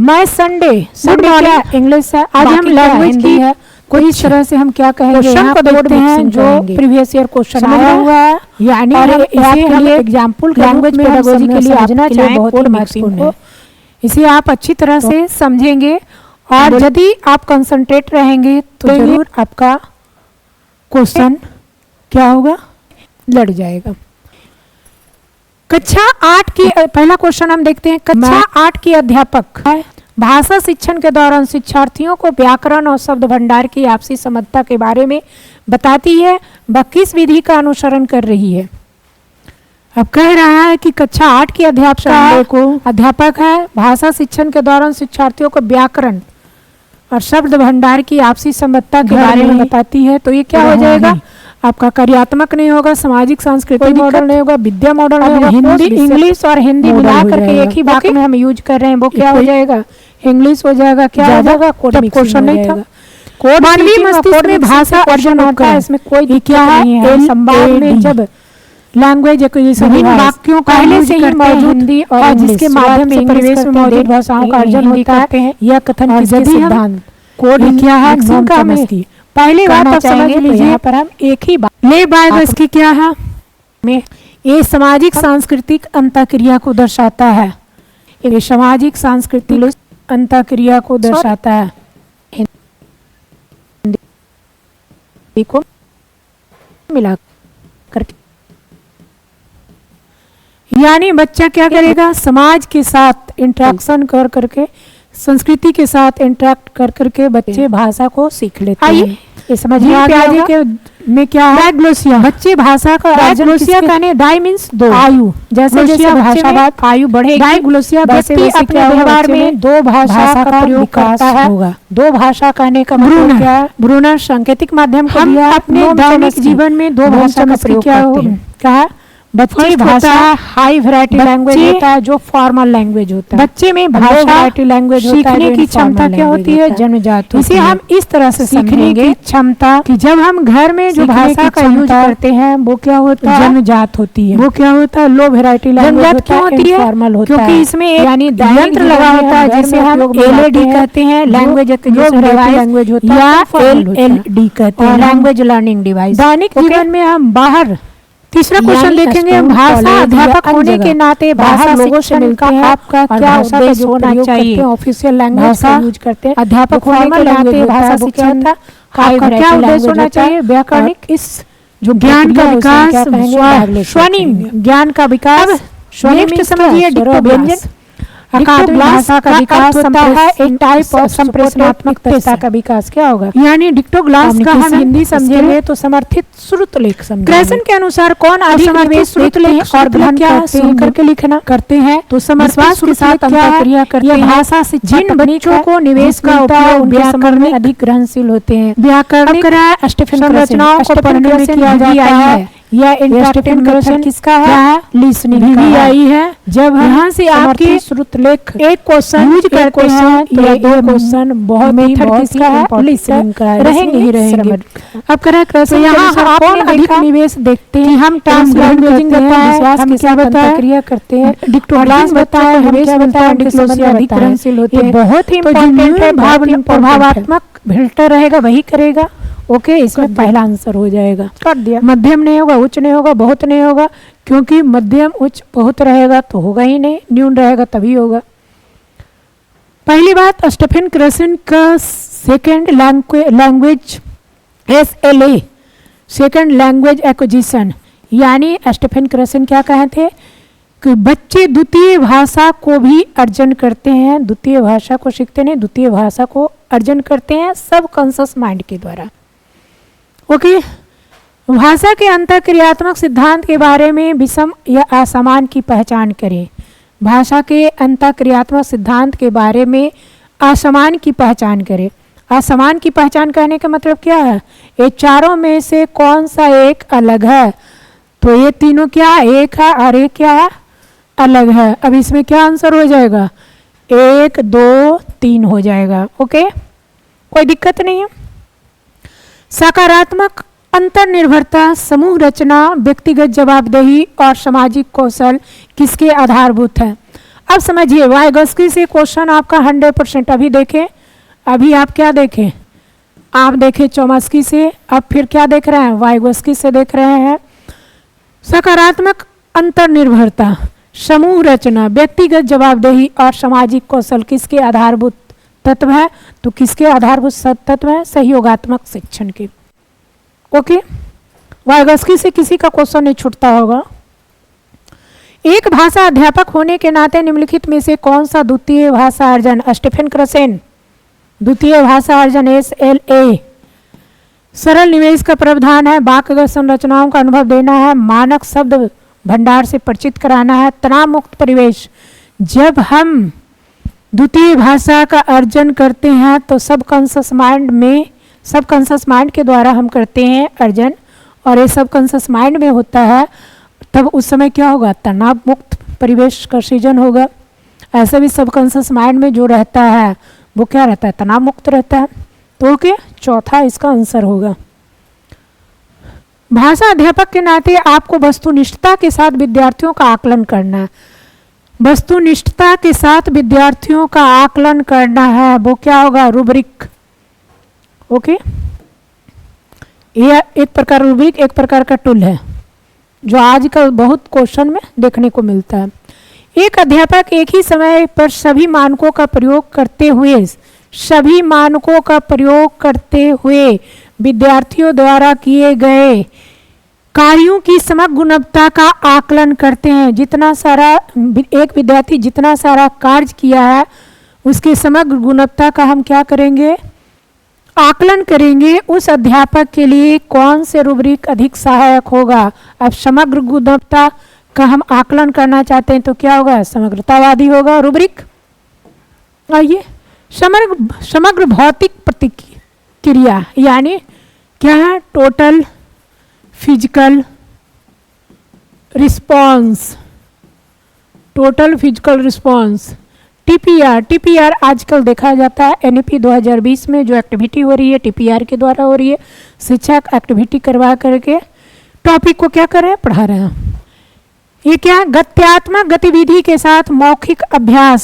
मैं संडे क्या इंग्लिश है, आज हम लैंग्वेज की है, कोई इस तरह से हम क्या कहेंगे, क्वेश्चन को देखते हैं जो प्रीवियस ईयर क्वेश्चन आया हुआ है, यानी हम एग्जाम्पल लैंग्वेज पेडागोजी के लिए समझना चाहें बहुत महत्वपूर्ण है। इसे आप अच्छी तरह से समझेंगे और यदि आप कंसंट्रेट रहेंगे तो जरूर आपका क्वेश्चन क्या होगा, लड़ जाएगा। कक्षा 8 की पहला क्वेश्चन हम देखते हैं। कक्षा 8 की अध्यापक भाषा शिक्षण के दौरान शिक्षार्थियों को व्याकरण और शब्द भंडार की आपसी समझता के बारे में बताती है, वह किस विधि का अनुसरण कर रही है। अब कह रहा है कि कक्षा 8 की अध्यापक है, भाषा शिक्षण के दौरान शिक्षार्थियों को व्याकरण और शब्द भंडार की आपसी समझता के बारे में बताती है, तो ये क्या हो जाएगा, आपका कार्यात्मक नहीं होगा, सामाजिक सांस्कृतिक मॉडल नहीं होगा, विद्या मॉडल नहीं होगा, हिंदी इंग्लिश और हिंदी मिला करके एक ही वाक्य में हम यूज कर रहे हैं, वो क्या हो जाएगा, इंग्लिश हो जाएगा, क्या हो जाएगा, क्वेश्चन नहीं था। मानवीय मस्तिष्क में भाषा अर्जन होता है, इसमें कोई क्या है, संवाद में जब लैंग्वेज एक्विजिशन वाक्यों का पहले से ही मौजूद हिंदी और जिसके माध्यम से परिवेश में मौजूद भाषाओं का अर्जन होता है, यह कथन किसके सिद्धांत कोड क्या है, पहली बात आप समझ लीजिए, यहाँ पर हम एक ही बात ले बाय इसकी क्या है, में ये सामाजिक सांस्कृतिक अंतःक्रिया को दर्शाता है, ये सामाजिक सांस्कृतिक अंतःक्रिया को दर्शाता है, हिंदी को मिला करके, यानी बच्चा क्या करेगा, समाज के साथ इंटरेक्शन कर करके, संस्कृति के साथ इंटरेक्ट कर करके बच्चे भाषा को सीख लेते हैं। ये समझिए आगे के में क्या है, डायग्लोसिया, बच्चे भाषा का डायग्लोसिया कहने डाई मींस दो, आयु, जैसे जैसे भाषा बात आयु बढ़ेगी, डायग्लोसिया व्यक्ति अपने व्यवहार में दो भाषा का प्रयोग करता है। दो भाषा कहने का मतलब क्या है, ब्रूनर सांकेतिक माध्यम को दिया, अपने दैनिक जीवन में दो भाषा का प्रयोग करते हैं। क्या बच्चे भाषा हाई वैरायटी लैंग्वेज होता है जो फॉर्मल लैंग्वेज होता है, बच्चे में भाषा वैरायटी लैंग्वेज सीखने की क्षमता क्या होती है, जन्मजात। इसे हम इस तरह से सीखने की क्षमता कि जब हम घर में जो भाषा का यूज करते हैं वो क्या होता है, जन्मजात होती है, वो क्या होता है, लो वैरायटी लैंग्वेज होती है, फॉर्मल होता है, क्योंकि इसमें यानी यंत्र लगा होता है जिसे हम एलएडी कहते हैं, लैंग्वेज लैंग्वेज होता है, या एलएलडी कहते हैं, लैंग्वेज लर्निंग डिवाइस। दैनिक जीवन में हम बाहर तीसरा क्वेश्चन देखेंगे, भाषा अध्यापक होने के नाते भाषा लोगों से मिलता है, आपका क्या उद्देश्य होना चाहिए, ऑफिशियल लैंग्वेज का यूज करते हैं, अध्यापक होने के नाते भाषा शिक्षण का आपका क्या उद्देश्य होना चाहिए, व्याकरणिक इस जो ज्ञान का विकास, स्वनिम ज्ञान का विकास, स्वनिम समझिए, डिक्टोग्लास भाषा का विकास होता है, एक टाइप ऑफ संप्रेषणात्मक भाषा का विकास क्या होगा, यानी डिक्टोग्लास का हम हिंदी समझेंगे तो समर्थित श्रुत लेख समझेंगे। क्रेसन के अनुसार कौन अधिक समर्थित श्रुत लेख और ग्रहण क्या सुन करके लिखना करते हैं, तो समर्थित के साथ अंतःक्रिया करते हैं, भाषा से जिन बच्चों को निवेश का उपयोग व्याकरण में अधिक ग्रहणशील होते हैं, व्याकरण संरचनाओं को पढ़ने में किया जाता है, यह इंटरेक्टिव मेथड किसका है, लिसनिंग भी आई है। जब यहाँ से आपके श्रुत लेख एक क्वेश्चन यूज करते हैं तो ये क्वेश्चन बहुत मेथड किसका है, लिसनिंग का रहेंगे ही रहेंगे। अब करें क्वेश्चन, यहाँ आप अधिक निवेश देखते हैं, हम टास्क लैंग्वेजिंग करते हैं, विश्वास के साथ अंतःक्रिया करते हैं, डिक्टोग्लास बताया है, निवेश बताया है, डिक्लोसिया अधिक ग्रहणशील होते हैं, बहुत ही इंपॉर्टेंट है, प्रभावात्मक फिल्टर रहेगा वही करेगा। ओके, इसमें पहला आंसर हो जाएगा, कर दिया। मध्यम नहीं होगा, उच्च नहीं होगा, बहुत नहीं होगा, क्योंकि मध्यम उच्च बहुत रहेगा तो होगा ही नहीं, न्यून रहेगा तभी होगा। पहली बात, स्टीफन क्रेसन का second language SLA, second language acquisition, यानी स्टीफन क्रेसन क्या कहे थे कि बच्चे द्वितीय भाषा को भी अर्जन करते हैं, द्वितीय भाषा को सीखते नहीं, द्वितीय भाषा को अर्जन करते हैं सब कॉन्शियस माइंड के द्वारा। ओके, भाषा के अंतःक्रियात्मक सिद्धांत के बारे में विषम या असमान की पहचान करें। भाषा के अंतःक्रियात्मक सिद्धांत के बारे में असमान की पहचान करें। असमान की पहचान करने का मतलब क्या है, ये चारों में से कौन सा एक अलग है, तो ये तीनों क्या एक है और एक क्या है, अलग है। अब इसमें क्या आंसर हो जाएगा, 1 2 3 हो जाएगा। ओके, कोई दिक्कत नहीं है। सकारात्मक अंतर्निर्भरता, समूह रचना, व्यक्तिगत जवाबदेही और सामाजिक कौशल किसके आधारभूत है। अब समझिए वाइगोस्की से क्वेश्चन आपका 100%। अभी देखें, अभी आप क्या देखें, आप देखें चोम्स्की से, अब फिर क्या देख रहे हैं, वाइगोस्की से देख रहे हैं। सकारात्मक अंतर्निर्भरता, समूह रचना, व्यक्तिगत जवाबदेही और सामाजिक कौशल किसके आधारभूत तत्व है? तो किसके आधारभूत तत्व है? सहयोगात्मक शिक्षण के। ओके, वाइगोस्की से किसी का क्वेश्चन नहीं छूटता होगा। एक भाषा अध्यापक होने के नाते निम्नलिखित में से कौन सा द्वितीय भाषा अर्जन? स्टीफन क्रसेन, द्वितीय भाषा अर्जन SLA। सरल निवेश का प्रावधान है, वाक्यगत संरचनाओं का अनुभव देना है, मानक शब्द भंडार से परिचित कराना है, तनाव मुक्त परिवेश। जब हम द्वितीय भाषा का अर्जन करते हैं तो सबकॉन्शियस माइंड के द्वारा हम करते हैं अर्जन, और ये सबकॉन्शियस माइंड में होता है, तब उस समय क्या होगा? तनाव मुक्त परिवेश का सृजन होगा। ऐसे भी सबकॉन्शियस माइंड में जो रहता है वो क्या रहता है? तनाव मुक्त रहता है। तो ओके, चौथा इसका आंसर होगा। भाषा अध्यापक के नाते आपको वस्तुनिष्ठता के साथ विद्यार्थियों का आकलन करना है। वस्तुनिष्ठता के साथ विद्यार्थियों का आकलन करना है, वो क्या होगा? रूब्रिक। ओके, यह एक प्रकार रूब्रिक, एक प्रकार का टूल है जो आजकल बहुत क्वेश्चन में देखने को मिलता है। एक अध्यापक एक ही समय पर सभी मानकों का प्रयोग करते हुए विद्यार्थियों द्वारा किए गए कार्यों की समग्र गुणवत्ता का आकलन करते हैं। जितना सारा एक विद्यार्थी जितना सारा कार्य किया है उसके समग्र गुणवत्ता का हम क्या करेंगे? आकलन करेंगे। उस अध्यापक के लिए कौन से रूब्रिक अधिक सहायक होगा? अब समग्र गुणवत्ता का हम आकलन करना चाहते हैं तो क्या होगा? समग्रतावादी होगा रूब्रिक। आइए, समग्र भौतिक प्रतिक्रिया यानी क्या है? Total physical response, total physical response. TPR आजकल देखा जाता है NEP 2020 में जो एक्टिविटी हो रही है TPR के द्वारा हो रही है। शिक्षक एक्टिविटी करवा करके टॉपिक को क्या कर रहे हैं? पढ़ा रहे हैं। ये क्या? गत्यात्मक गतिविधि के साथ मौखिक अभ्यास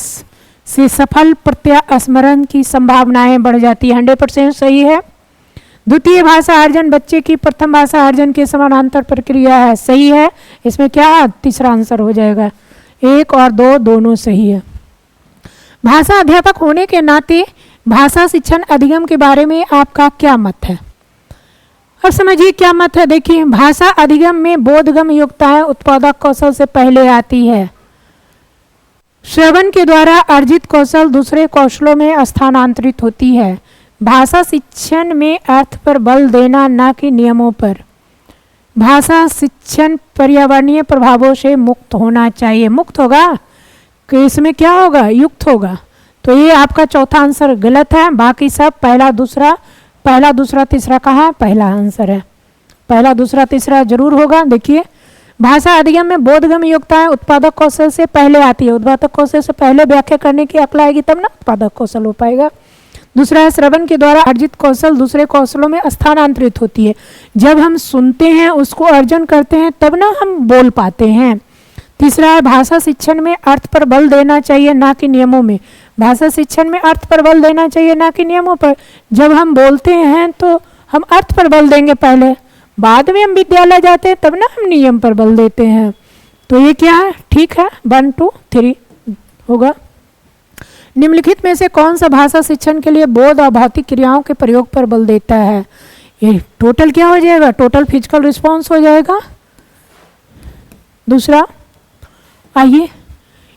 से सफल प्रत्यास्मरण की संभावनाएं बढ़ जाती है। 100% सही है। द्वितीय भाषा अर्जन बच्चे की प्रथम भाषा अर्जन के समानांतर प्रक्रिया है, सही है। इसमें क्या? तीसरा आंसर हो जाएगा। 1 और 2 दोनों सही है। भाषा अध्यापक होने के नाते भाषा शिक्षण अधिगम के बारे में आपका क्या मत है? अब समझिए क्या मत है। देखिए, भाषा अधिगम में बोधगम्य योग्यताएं उत्पादक कौशल से पहले आती है। श्रवण के द्वारा अर्जित कौशल दूसरे कौशलों में स्थानांतरित होती है। भाषा शिक्षण में अर्थ पर बल देना, न कि नियमों पर। भाषा शिक्षण पर्यावरणीय प्रभावों से मुक्त होना चाहिए। मुक्त होगा कि इसमें क्या होगा? युक्त होगा। तो ये आपका चौथा आंसर गलत है। बाकी सब पहला दूसरा तीसरा कहाँ? पहला आंसर है। पहला दूसरा तीसरा जरूर होगा। देखिए, भाषा अधिगम में बोधगम्य योग्यताएं उत्पादक कौशल से पहले आती है। उत्पादक कौशल से पहले व्याख्या करने की अक्ल आएगी तब ना उत्पादक कौशल हो पाएगा। दूसरा है श्रवण के द्वारा अर्जित कौशल दूसरे कौशलों में स्थानांतरित होती है। जब हम सुनते हैं, उसको अर्जन करते हैं, तब ना हम बोल पाते हैं। तीसरा है भाषा शिक्षण में अर्थ पर बल देना चाहिए, ना कि नियमों में। भाषा शिक्षण में अर्थ पर बल देना चाहिए, ना कि नियमों पर। जब हम बोलते हैं तो हम अर्थ पर बल देंगे पहले, बाद में हम विद्यालय जाते हैं तब ना हम नियम पर बल देते हैं। तो ये क्या है? ठीक है, 1 2 3 होगा। निम्नलिखित में से कौन सा भाषा शिक्षण के लिए बोध और भौतिक क्रियाओं के प्रयोग पर बल देता है? ये टोटल क्या हो जाएगा? टोटल फिजिकल रिस्पॉन्स हो जाएगा। दूसरा, आइए,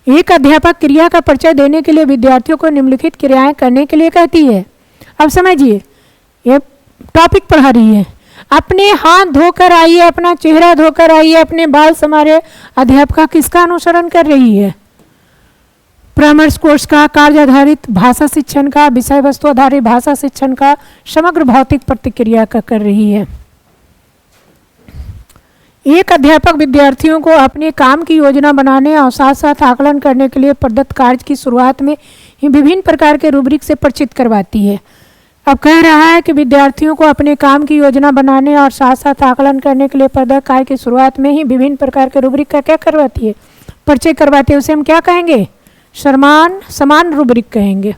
एक अध्यापक क्रिया का परिचय देने के लिए विद्यार्थियों को निम्नलिखित क्रियाएं करने के लिए कहती है। अब समझिए, ये टॉपिक पढ़ा रही है। अपने हाथ धोकर आइए, अपना चेहरा धोकर आइए, अपने बाल संवारे। अध्यापिका किसका अनुसरण कर रही है? परामर्श कोर्स का, कार्य आधारित भाषा शिक्षण का, विषय वस्तु आधारित भाषा शिक्षण का, समग्र भौतिक प्रतिक्रिया का कर रही है। एक अध्यापक विद्यार्थियों को अपने काम की योजना बनाने और साथ साथ आकलन करने के लिए प्रदत्त कार्य की शुरुआत में ही विभिन्न प्रकार के रूब्रिक से परिचित करवाती है। अब कह रहा है कि विद्यार्थियों को अपने काम की योजना बनाने और साथ साथ आकलन करने के लिए प्रदत्त कार्य की शुरुआत में ही विभिन्न प्रकार के रूब्रिक का क्या करवाती है? परिचय करवाती है। उसे हम क्या कहेंगे? समान रूब्रिक कहेंगे।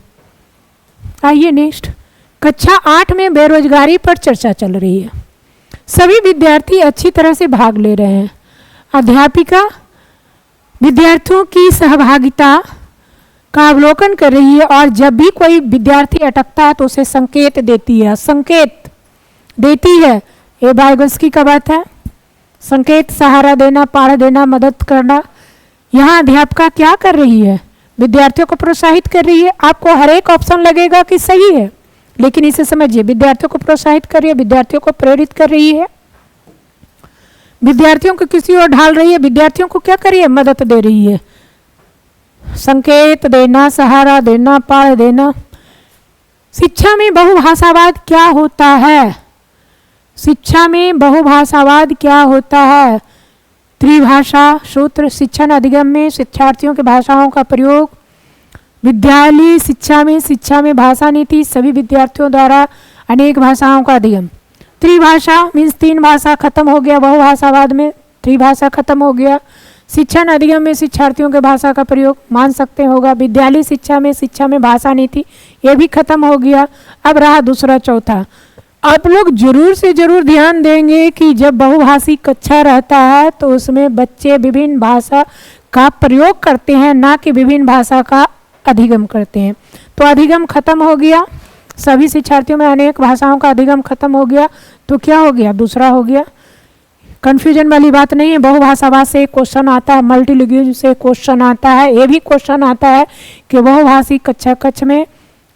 आइए नेक्स्ट, कक्षा 8 में बेरोजगारी पर चर्चा चल रही है। सभी विद्यार्थी अच्छी तरह से भाग ले रहे हैं। अध्यापिका विद्यार्थियों की सहभागिता का अवलोकन कर रही है और जब भी कोई विद्यार्थी अटकता है तो उसे संकेत देती है। संकेत देती है, ये वाइगोत्स्की का बात है। संकेत, सहारा देना, पाड़ देना, मदद करना। यहाँ अध्यापिका क्या कर रही है? विद्यार्थियों को प्रोत्साहित कर रही है। आपको हर एक ऑप्शन लगेगा कि सही है, लेकिन इसे समझिए, विद्यार्थियों को प्रोत्साहित कर रही है, विद्यार्थियों को प्रेरित कर रही है, विद्यार्थियों को किसी ओर ढाल रही है, विद्यार्थियों को क्या कर रही है? मदद दे रही है। संकेत देना, सहारा देना, पाड़ देना। शिक्षा में बहुभाषावाद क्या होता है? शिक्षा में बहुभाषावाद क्या होता है? त्रिभाषा सूत्र शिक्षण अधिगम में शिक्षार्थियों की भाषाओं का प्रयोग। विद्यालय शिक्षा में भाषा नीति, सभी विद्यार्थियों द्वारा अनेक भाषाओं का अधिगम। त्रिभाषा मीन्स 3 भाषा खत्म हो गया, बहुभाषावाद में त्रिभाषा खत्म हो गया। शिक्षण अधिगम में शिक्षार्थियों के भाषा का प्रयोग मान सकते होगा। विद्यालय शिक्षा में भाषा नीति, ये भी खत्म हो गया। अब रहा दूसरा, चौथा। आप लोग जरूर से जरूर ध्यान देंगे कि जब बहुभाषी कक्षा रहता है तो उसमें बच्चे विभिन्न भाषा का प्रयोग करते हैं, ना कि विभिन्न भाषा का अधिगम करते हैं। तो अधिगम खत्म हो गया, सभी शिक्षार्थियों में अनेक भाषाओं का अधिगम खत्म हो गया। तो क्या हो गया? दूसरा हो गया। कंफ्यूजन वाली बात नहीं है। बहुभाषावाद से क्वेश्चन आता है, मल्टीलिंगुअल से क्वेश्चन आता है, ये भी क्वेश्चन आता है कि बहुभाषी कक्ष में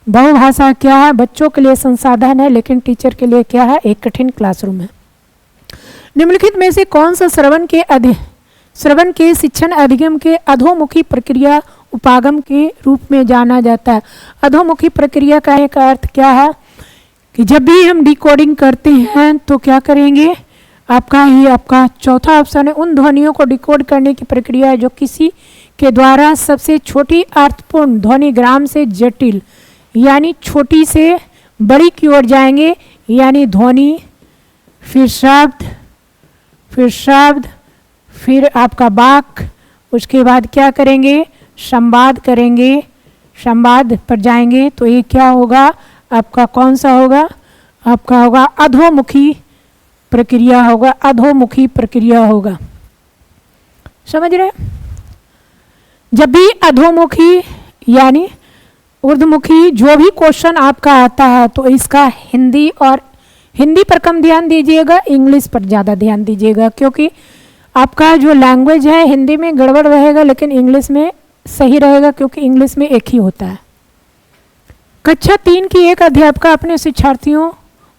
बहुभाषा क्या है? बच्चों के लिए संसाधन है, लेकिन टीचर के लिए क्या है? एक कठिन क्लासरूम है। निम्नलिखित में से कौन सा श्रवण के शिक्षण अधिगम के अधोमुखी प्रक्रिया उपागम के रूप में जाना जाता है? अधोमुखी प्रक्रिया का एक अर्थ क्या है कि जब भी हम डिकोडिंग करते हैं तो क्या करेंगे? आपका चौथा ऑप्शन है, उन ध्वनियों को डिकोड करने की प्रक्रिया है जो किसी के द्वारा सबसे छोटी अर्थपूर्ण ध्वनि ग्राम से जटिल यानी छोटी से बड़ी की ओर जाएंगे, यानी ध्वनि, फिर शब्द, फिर आपका वाक्य, उसके बाद क्या करेंगे? संवाद करेंगे, संवाद पर जाएंगे। तो ये क्या होगा? आपका कौन सा होगा? आपका होगा अधोमुखी प्रक्रिया होगा, अधोमुखी प्रक्रिया होगा। समझ रहे? जब भी अधोमुखी यानी ऊर्ध्वमुखी जो भी क्वेश्चन आपका आता है तो इसका हिंदी पर कम ध्यान दीजिएगा, इंग्लिश पर ज़्यादा ध्यान दीजिएगा, क्योंकि आपका जो लैंग्वेज है हिंदी में गड़बड़ रहेगा लेकिन इंग्लिश में सही रहेगा, क्योंकि इंग्लिश में एक ही होता है। कक्षा 3 की एक अध्यापिका अपने शिक्षार्थियों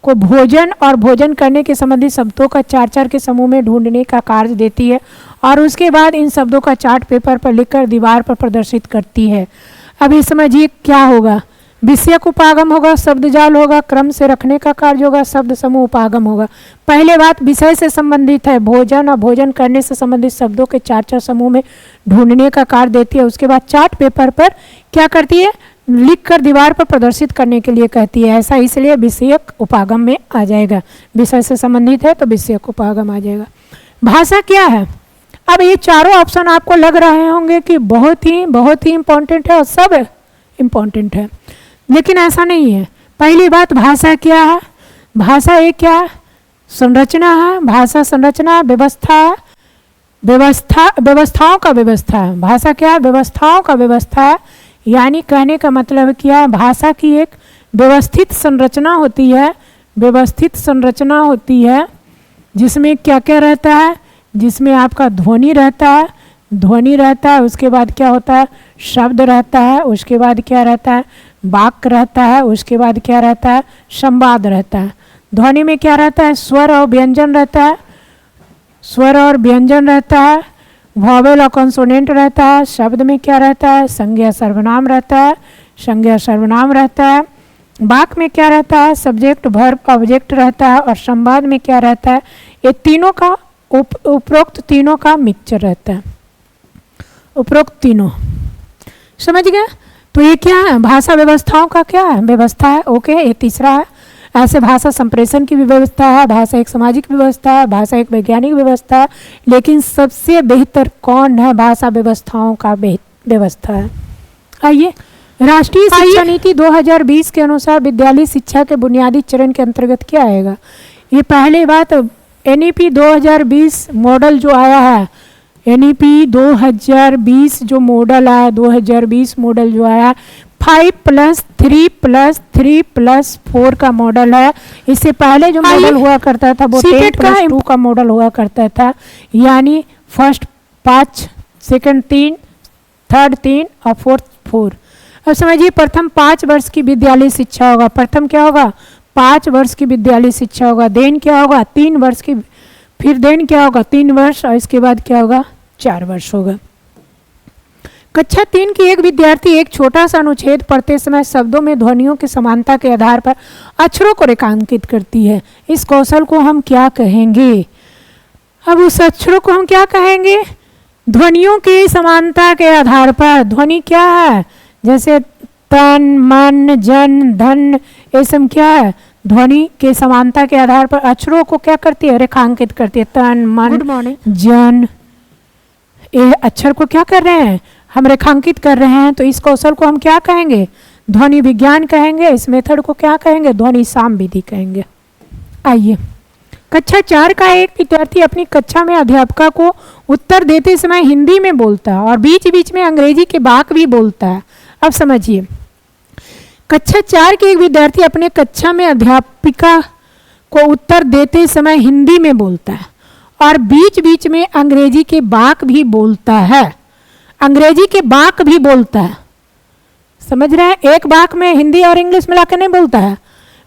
को भोजन और भोजन करने के संबंधी शब्दों का 4-4 के समूह में ढूंढने का कार्य देती है और उसके बाद इन शब्दों का चार्ट पेपर पर लिखकर दीवार पर प्रदर्शित करती है। अब ये समझिए क्या होगा? विषयक उपागम होगा, शब्द जाल होगा, क्रम से रखने का कार्य होगा, शब्द समूह उपागम होगा। पहले बात विषय से संबंधित है, भोजन और भोजन करने से संबंधित शब्दों के 4-4 समूह में ढूंढने का कार्य देती है। उसके बाद चार्ट पेपर पर क्या करती है? लिखकर दीवार पर प्रदर्शित करने के लिए कहती है। ऐसा इसलिए विषयक उपागम में आ जाएगा, विषय से संबंधित है तो विषयक उपागम आ जाएगा। भाषा क्या है? अब ये चारों ऑप्शन आपको लग रहे होंगे कि बहुत ही इम्पोर्टेंट है और सब इम्पोर्टेंट है, लेकिन ऐसा नहीं है। पहली बात, भाषा क्या है? भाषा एक क्या है? संरचना है। भाषा संरचना, व्यवस्थाओं का व्यवस्था है। भाषा क्या है? व्यवस्थाओं का व्यवस्था है। यानी कहने का मतलब क्या है? भाषा की एक व्यवस्थित संरचना होती है, व्यवस्थित संरचना होती है जिसमें क्या क्या रहता है? जिसमें आपका ध्वनि रहता है, उसके बाद क्या होता है? शब्द रहता है, उसके बाद क्या रहता है? वाक्य रहता है, उसके बाद क्या रहता है? संवाद रहता है। ध्वनि में क्या रहता है? स्वर और व्यंजन रहता है, वॉवेल और कॉन्सोनेंट रहता है। शब्द में क्या रहता है? संज्ञा सर्वनाम रहता है। वाक्य में क्या रहता है? सब्जेक्ट वर्ब ऑब्जेक्ट रहता है। और संवाद में क्या रहता है? ये तीनों का उपरोक्त तीनों का मिक्सचर रहता है, उपरोक्त तीनों। समझ गए? तो ये क्या है? भाषा व्यवस्थाओं का क्या है? व्यवस्था है। ओके, ये तीसरा है। ऐसे भाषा संप्रेषण की भी व्यवस्था है, भाषा एक सामाजिक व्यवस्था है, भाषा एक वैज्ञानिक व्यवस्था है, लेकिन सबसे बेहतर कौन है? भाषा व्यवस्थाओं का व्यवस्था है। आइए, राष्ट्रीय शिक्षा नीति 2020 के अनुसार विद्यालय शिक्षा के बुनियादी चरण के अंतर्गत क्या आएगा? ये पहले बात, एनईपी 2020 मॉडल जो आया है, एनईपी 2020 जो मॉडल आया, 2020 मॉडल जो आया 5+3+3+4 का मॉडल है। इससे पहले जो मॉडल हुआ करता था वो 10+2 का मॉडल हुआ करता था, यानी फर्स्ट 5, सेकंड 3, थर्ड 3 और फोर्थ 4। अब समझिए, प्रथम 5 वर्ष की विद्यालय शिक्षा होगा। प्रथम क्या होगा? 5 वर्ष की विद्यालय शिक्षा होगा। देन क्या होगा? 3 वर्ष की, फिर देन क्या होगा? 3 वर्ष, और इसके बाद क्या होगा? 4 वर्ष होगा। कक्षा 3 की एक विद्यार्थी एक छोटा सा अनुच्छेद पढ़ते समय शब्दों में ध्वनियों की समानता के आधार पर अक्षरों को रेखांकित करती है। इस कौशल को हम क्या कहेंगे? अब उस अक्षरों को हम क्या कहेंगे? ध्वनियों की समानता के आधार पर। ध्वनि क्या है? जैसे तन, मन, जन, धन, ये सब क्या है? ध्वनि के समानता के आधार पर अक्षरों को क्या करती है? रेखांकित करती है। तन, मन, जन, ये अक्षर को क्या कर रहे हैं? हम रेखांकित कर रहे हैं। तो इस कौशल को हम क्या कहेंगे? ध्वनि विज्ञान कहेंगे। इस मेथड को क्या कहेंगे? ध्वनि साम विधि कहेंगे। आइए, कक्षा 4 का एक विद्यार्थी अपनी कक्षा में अध्यापिका को उत्तर देते समय हिंदी में बोलता है और बीच बीच में अंग्रेजी के वाक्य भी बोलता है। अब समझिए, कक्षा 4 के एक विद्यार्थी अपने कक्षा में अध्यापिका को उत्तर देते समय हिंदी में बोलता है और बीच बीच में अंग्रेजी के वाक्य भी बोलता है। अंग्रेजी के वाक्य भी बोलता है, समझ रहे हैं? एक वाक्य में हिंदी और इंग्लिश मिला के नहीं बोलता है,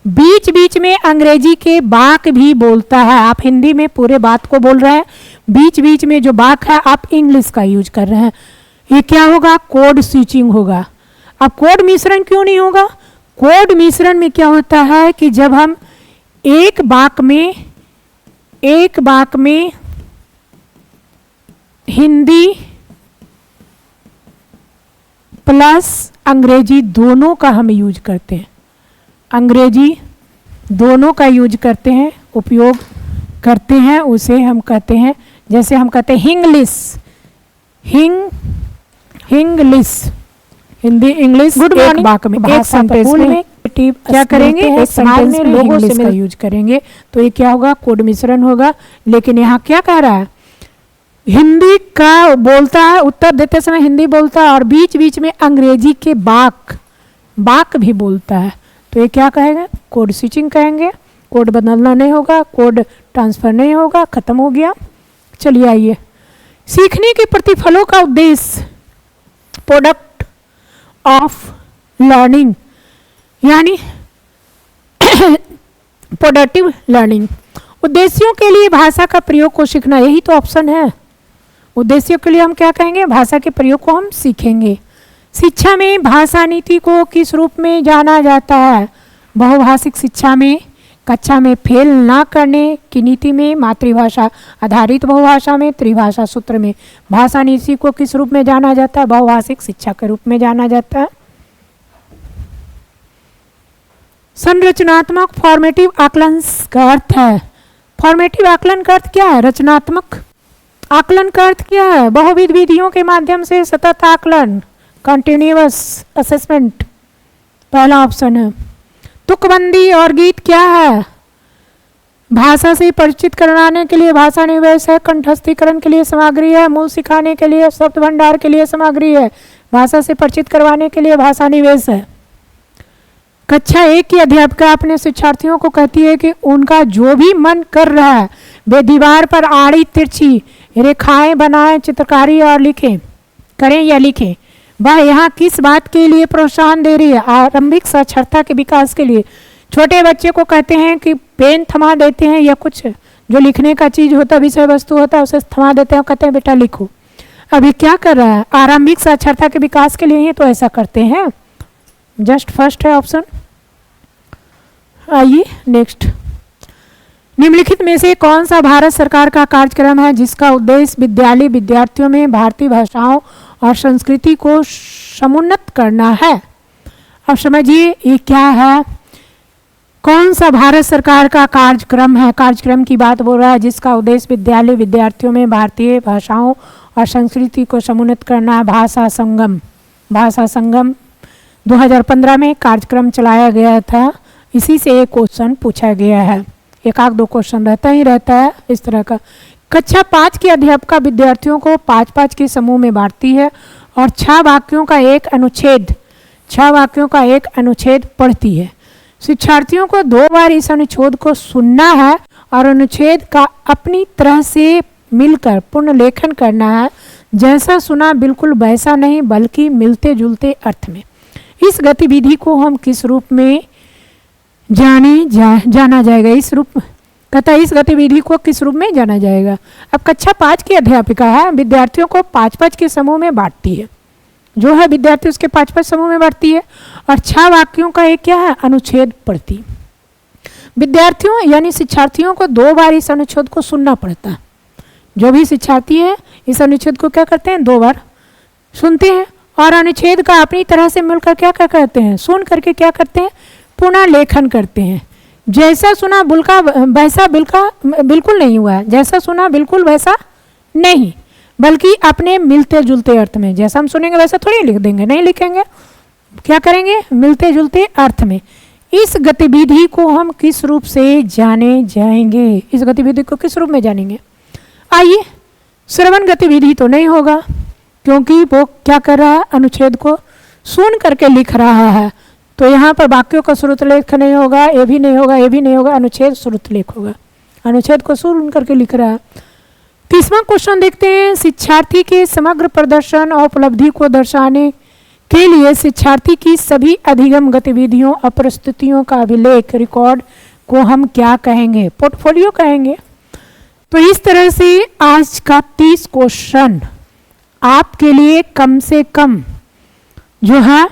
बीच बीच में अंग्रेजी के वाक्य भी बोलता है। आप हिंदी में पूरे बात को बोल रहे हैं, बीच बीच में जो वाक्य है आप इंग्लिश का यूज कर रहे हैं। ये क्या होगा? कोड स्विचिंग होगा। अब कोड मिश्रण क्यों नहीं होगा? कोड मिश्रण में क्या होता है कि जब हम एक वाक्य में हिंदी प्लस अंग्रेजी दोनों का हम यूज करते हैं, अंग्रेजी दोनों का यूज करते हैं, उपयोग करते हैं, उसे हम कहते हैं, जैसे हम कहते हैं Hinglish, Hinglish, Hindi English. Good morning, एक सेंटेंस में क्या करेंगे? एक सेंटेंस में लोगों से का यूज करेंगे। तो ये क्या होगा? कोड मिश्रण होगा। लेकिन यहाँ क्या कह रहा है? हिंदी का बोलता है, उत्तर देते समय हिंदी बोलता है और बीच बीच में अंग्रेजी के वाक्य भी बोलता है। तो ये क्या कहेगा? कोड स्विचिंग कहेंगे। कोड बदलना नहीं होगा, कोड ट्रांसफर नहीं होगा, खत्म हो गया। चलिए आइए, सीखने के प्रतिफलों का उद्देश्य, प्रोडक्ट ऑफ लर्निंग, यानी प्रोडक्टिव लर्निंग। उद्देश्यों के लिए भाषा का प्रयोग को सीखना, यही तो ऑप्शन है। उद्देश्यों के लिए हम क्या कहेंगे? भाषा के प्रयोग को हम सीखेंगे। शिक्षा में भाषा नीति को किस रूप में जाना जाता है? बहुभाषिक शिक्षा में कक्षा में फेल ना करने की नीति में, मातृभाषा आधारित बहुभाषा में, त्रिभाषा सूत्र में भाषा नीति को किस रूप में जाना जाता है? बहुभाषिक शिक्षा के रूप में जाना जाता है। संरचनात्मक फॉर्मेटिव आकलन का अर्थ है, फॉर्मेटिव आकलन का अर्थ क्या है? रचनात्मक आकलन का अर्थ क्या है? बहुविध विधियों के माध्यम से सतत आकलन, कंटिन्यूअस असेसमेंट, पहला ऑप्शन है। तुकबंदी और गीत क्या है? भाषा से परिचित कराने के लिए भाषा निवेश है, कंठस्थीकरण के लिए सामग्री है, मूल सिखाने के लिए, शब्द भंडार के लिए सामग्री है, भाषा से परिचित करवाने के लिए भाषा निवेश है। कक्षा 1 की अध्यापिका अपने शिक्षार्थियों को कहती है कि उनका जो भी मन कर रहा है वे दीवार पर आड़ी तिरछी रेखाएं बनाएं, चित्रकारी और लिखें, करें या लिखें। वह यहाँ किस बात के लिए प्रोत्साहन दे रही है? आरंभिक साक्षरता के विकास के लिए। छोटे बच्चे को कहते हैं कि पेन थमा देते हैं या कुछ जो लिखने का चीज होता है, विषय वस्तु होता है, उसे थमा देते हैं, कहते हैं बेटा लिखो। अभी क्या कर रहा है? आरंभिक साक्षरता के विकास के लिए ही तो ऐसा करते हैं। जस्ट फर्स्ट है ऑप्शन। आइए नेक्स्ट, निम्नलिखित में से कौन सा भारत सरकार का कार्यक्रम है जिसका उद्देश्य विद्यालय विद्यार्थियों में भारतीय भाषाओं और संस्कृति को समुन्नत करना है? अब समझिए ये क्या है, कौन सा भारत सरकार का कार्यक्रम है? कार्यक्रम की बात बोल रहा है जिसका उद्देश्य विद्यालय विद्यार्थियों में भारतीय भाषाओं और संस्कृति को समुन्नत करना है। भाषा संगम, भाषा संगम 2015 में कार्यक्रम चलाया गया था, इसी से एक क्वेश्चन पूछा गया है। एक आध दो क्वेश्चन रहता ही रहता है इस तरह का। कक्षा 5 की अध्यापिका विद्यार्थियों को 5-5 के समूह में बांटती है और 6 वाक्यों का एक अनुच्छेद पढ़ती है। शिक्षार्थियों को 2 बार इस अनुच्छेद को सुनना है और अनुच्छेद का अपनी तरह से मिलकर पूर्ण लेखन करना है। जैसा सुना बिल्कुल वैसा नहीं, बल्कि मिलते जुलते अर्थ में। इस गतिविधि को हम किस रूप में जाना जाएगा? इस गतिविधि को किस रूप में जाना जाएगा? अब कक्षा 5 की अध्यापिका है, विद्यार्थियों को 5-5 के समूह में बांटती है। जो है विद्यार्थी उसके 5-5 समूह में बांटती है और 6 वाक्यों का एक क्या है? अनुच्छेद पढ़ती है। विद्यार्थियों यानी शिक्षार्थियों को 2 बार इस अनुच्छेद को सुनना पड़ता है। जो भी शिक्षार्थी है इस अनुच्छेद को क्या करते हैं? 2 बार सुनते हैं और अनुच्छेद का अपनी तरह से मिलकर क्या करते हैं? सुन करके क्या करते हैं? पुनः लेखन करते हैं। जैसा सुना वैसा बिल्कुल नहीं हुआ है। जैसा सुना बिल्कुल वैसा नहीं, बल्कि अपने मिलते जुलते अर्थ में। जैसा हम सुनेंगे वैसा थोड़ी लिख देंगे, नहीं लिखेंगे। क्या करेंगे? मिलते जुलते अर्थ में। इस गतिविधि को हम किस रूप से जाने जाएंगे? इस गतिविधि को किस रूप में जानेंगे? आइए, श्रवण गतिविधि तो नहीं होगा, क्योंकि वो क्या कर रहा है? अनुच्छेद को सुन करके लिख रहा है। तो यहाँ पर वाक्यों का श्रुतलेख नहीं होगा, ये भी नहीं होगा, ये भी नहीं होगा, अनुच्छेद श्रुतलेख होगा। अनुच्छेद को सुन करके लिख रहा है। 30वां क्वेश्चन देखते हैं। शिक्षार्थी के समग्र प्रदर्शन और उपलब्धि को दर्शाने के लिए शिक्षार्थी की सभी अधिगम गतिविधियों और परिस्थितियों का अभिलेख, रिकॉर्ड को हम क्या कहेंगे? पोर्टफोलियो कहेंगे। तो इस तरह से आज का 30 क्वेश्चन आपके लिए कम से कम जो है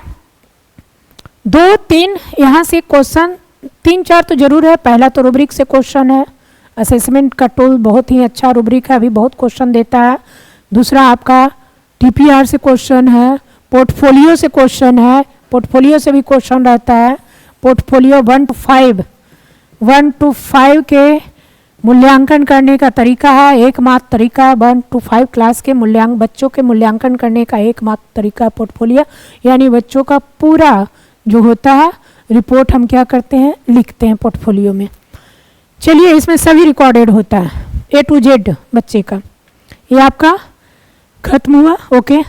2-3 यहाँ से क्वेश्चन, 3-4 तो जरूर है। पहला तो रूब्रिक से क्वेश्चन है। असेसमेंट का टूल बहुत ही अच्छा रूब्रिक है, अभी बहुत क्वेश्चन देता है। दूसरा आपका टीपीआर से क्वेश्चन है, पोर्टफोलियो से क्वेश्चन है, पोर्टफोलियो से भी क्वेश्चन रहता है। पोर्टफोलियो 1 to 5 के मूल्यांकन करने का तरीका है, एकमात्र तरीका 1 to 5 क्लास के बच्चों के मूल्यांकन करने का एकमात्र तरीका पोर्टफोलियो, यानी बच्चों का पूरा जो होता है रिपोर्ट हम क्या करते हैं? लिखते हैं पोर्टफोलियो में। चलिए, इसमें सभी रिकॉर्डेड होता है A to Z बच्चे का। ये आपका खत्म हुआ। ओके।